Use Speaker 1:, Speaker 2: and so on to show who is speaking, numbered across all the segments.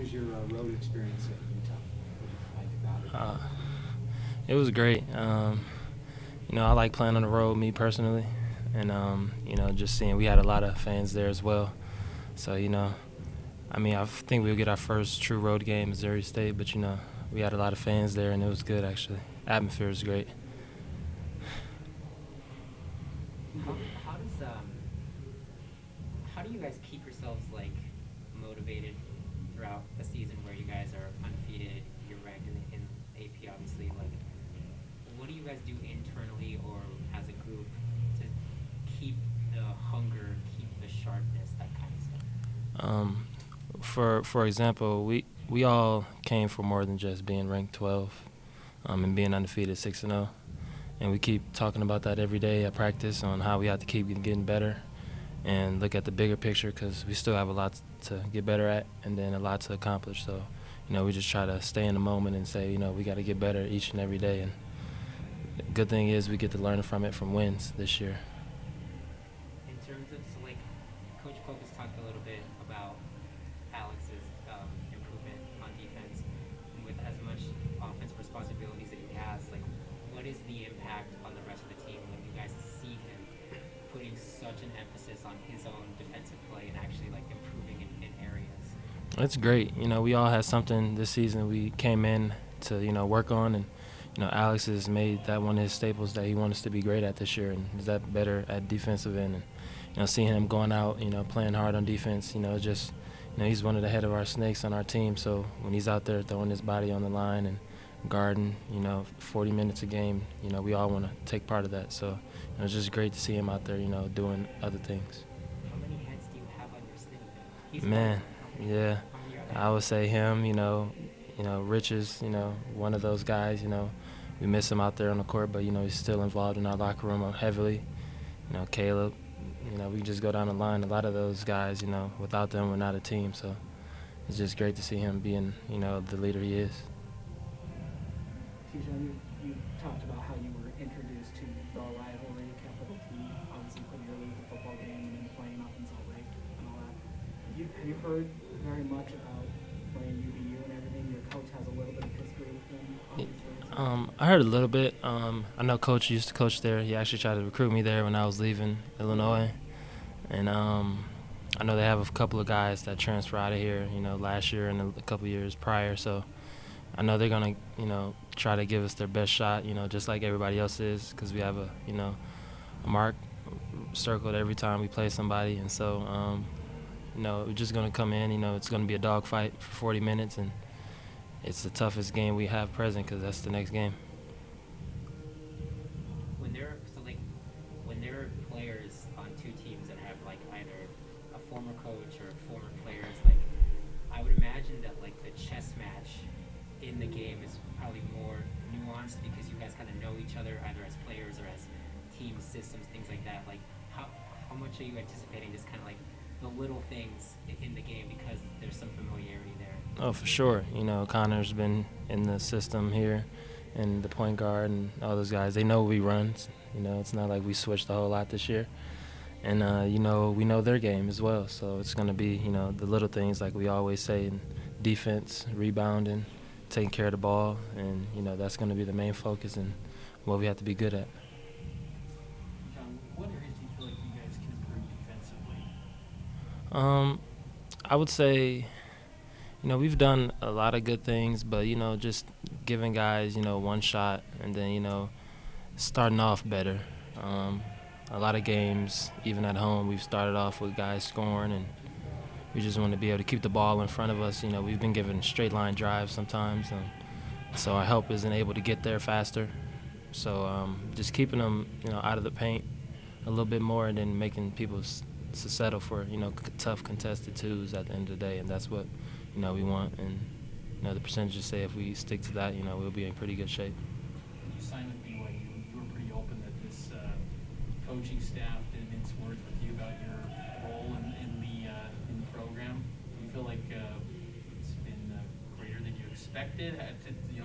Speaker 1: was your road experience at Utah? What did you like about it?
Speaker 2: It was great. I like playing on the road, me personally, and just seeing we had a lot of fans there as well. So I think we'll get our first true road game, Missouri State, but we had a lot of fans there, and it was good actually. Atmosphere was great.
Speaker 3: How does how do you guys keep yourselves like motivated throughout a season where you guys are undefeated, you're ranked in AP obviously, like what do you guys do internally or as a group to keep the hunger, keep the sharpness, that kind of stuff?
Speaker 2: Um, for example, we all came for more than just being ranked 12, and being undefeated 6-0, and we keep talking about that every day at practice on how we have to keep getting better and look at the bigger picture because we still have a lot to get better at and then a lot to accomplish. So, we just try to stay in the moment and say, we got to get better each and every day. And the good thing is we get to learn from it from wins this year.
Speaker 3: In terms of so like Coach Pope has talked a little bit about Alex's improvement on defense and with as much offensive responsibilities that he has, like what is the impact on the rest of the team when you guys see him putting such an emphasis on his own defensive play and actually like improving in areas?
Speaker 2: It's great. We all had something this season we came in to, work on. And, Alex has made that one of his staples that he wants us to be great at this year and is that better at defensive end. And, seeing him going out, playing hard on defense, just, he's one of the head of our snakes on our team. So when he's out there throwing his body on the line and guarding, 40 minutes a game, we all want to take part of that. So it's just great to see him out there, doing other things.
Speaker 3: How many heads do you have on your snake then? He's one of
Speaker 2: Man,
Speaker 3: them.
Speaker 2: yeah,
Speaker 3: How many are there?
Speaker 2: I would say him. Rich is one of those guys. We miss him out there on the court, but he's still involved in our locker room heavily. Caleb. We just go down the line. A lot of those guys. Without them, we're not a team. So it's just great to see him being the leader he is.
Speaker 4: Tijan, you talked about how you were introduced to the rivalry, capital T, obviously pretty early with the football game and then playing up in Salt Lake and all that. Have you heard very much about playing UVU and everything? Your coach has a little bit of history with them, obviously.
Speaker 2: I heard a little bit. I know Coach used to coach there. He actually tried to recruit me there when I was leaving Illinois, and I know they have a couple of guys that transfer out of here. Last year and a couple of years prior. So I know they're gonna, try to give us their best shot. Just like everybody else is, because we have a mark circled every time we play somebody, and so we're just gonna come in. It's gonna be a dogfight for 40 minutes, and it's the toughest game we have present because that's the next game.
Speaker 3: When there so like when there are players on two teams that have like either a former coach or former players, like I would imagine that like the chess match in the game is probably more nuanced because you guys kind of know each other either as players or as team systems, things like that. Like how much are you anticipating just kind of like the little things in the game because there's some familiarity there?
Speaker 2: Oh, for sure. Connor's been in the system here, and the point guard and all those guys. They know we run. It's not like we switched a whole lot this year. And we know their game as well. So it's gonna be the little things like we always say in defense, rebounding, taking care of the ball, and that's gonna be the main focus and what we have to be good at.
Speaker 5: John, what areas do you feel like you guys can improve defensively?
Speaker 2: I would say we've done a lot of good things, but just giving guys one shot and then starting off better. A lot of games, even at home, we've started off with guys scoring, and we just want to be able to keep the ball in front of us. We've been given straight line drives sometimes, so our help isn't able to get there faster. So just keeping them out of the paint a little bit more, and then making people to settle for tough contested twos at the end of the day, and that's what we want. And the percentages say if we stick to that, we'll be in pretty good shape.
Speaker 5: When you signed with BYU, you were pretty open that this coaching staff didn't mince words with you about your role in the program. Do you feel like it's been greater than you expected?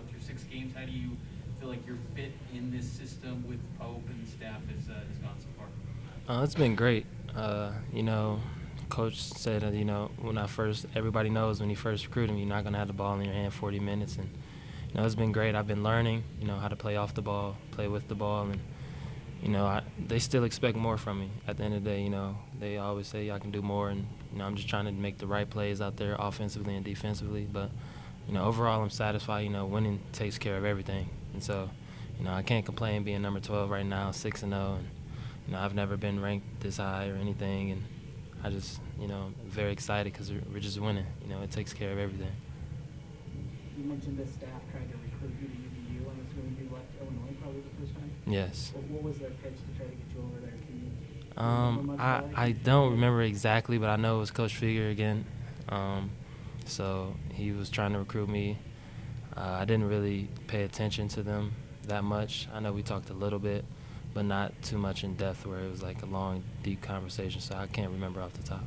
Speaker 5: Through 6 games, how do you feel like your fit in this system with Pope and the staff has gone so far?
Speaker 2: It's been great. coach said that, everybody knows when you first recruit him, you're not going to have the ball in your hand 40 minutes. And, it's been great. I've been learning, how to play off the ball, play with the ball. And, they still expect more from me. At the end of the day, they always say I can do more. And, I'm just trying to make the right plays out there offensively and defensively. But, overall I'm satisfied. Winning takes care of everything. And so, I can't complain being number 12 right now, 6-0. And, I've never been ranked this high or anything. And I just, very excited because we're just winning. It takes care of everything.
Speaker 4: You mentioned the staff tried to recruit you to UVU. I'm assuming you left Illinois probably the first time?
Speaker 2: Yes.
Speaker 4: What was their pitch to try to get you over there? Can you remember much about it?
Speaker 2: I don't remember exactly, but I know it was Coach Figure again. So he was trying to recruit me. I didn't really pay attention to them that much. I know we talked a little bit, but not too much in depth where it was like a long, deep conversation, so I can't remember off the top.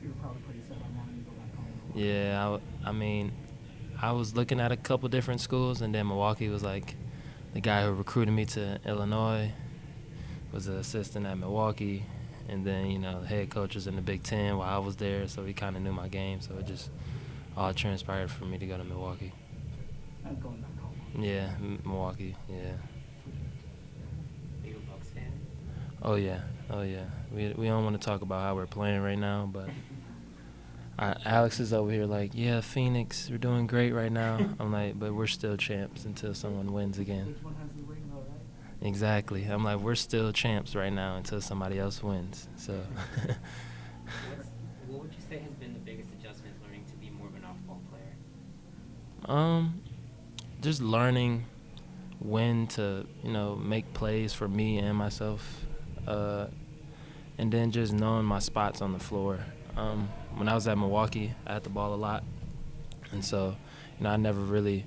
Speaker 4: You were probably pretty set on wanting to go back home.
Speaker 2: Yeah, I was looking at a couple different schools, and then Milwaukee was like the guy who recruited me to Illinois was an assistant at Milwaukee, and then, the head coach was in the Big Ten while I was there, so he kind of knew my game, so it just all transpired for me to go to Milwaukee.
Speaker 4: Going back home.
Speaker 2: Yeah, Milwaukee, yeah.
Speaker 3: Are you a Bucks fan?
Speaker 2: Oh, yeah. We don't want to talk about how we're playing right now, but Alex is over here like, yeah, Phoenix, we're doing great right now. I'm like, but we're still champs until someone wins again.
Speaker 4: Which one has the ring though, right?
Speaker 2: Exactly. I'm like, we're still champs right now until somebody else wins. So.
Speaker 3: What would you say has been the biggest adjustment learning to be more of an off-ball player?
Speaker 2: Just learning when to, make plays for me and myself, and then just knowing my spots on the floor. When I was at Milwaukee, I had the ball a lot, and so, I never really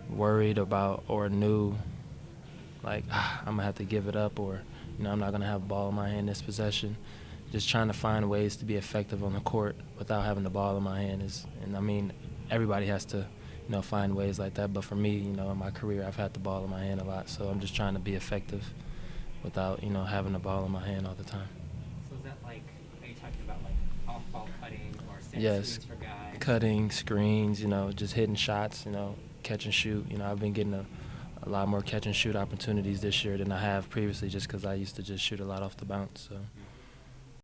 Speaker 2: worried about or knew, like, I'm going to have to give it up or, I'm not going to have the ball in my hand this possession. Just trying to find ways to be effective on the court without having the ball in my hand everybody has to, find ways like that. But for me, in my career, I've had the ball in my hand a lot, so I'm just trying to be effective without, having the ball in my hand all the time.
Speaker 3: So is that like, are you talking about like off-ball cutting or set
Speaker 2: Yes,
Speaker 3: screens for guys?
Speaker 2: cutting, screens, just hitting shots, catch and shoot. I've been getting a lot more catch and shoot opportunities this year than I have previously just because I used to just shoot a lot off the bounce. So.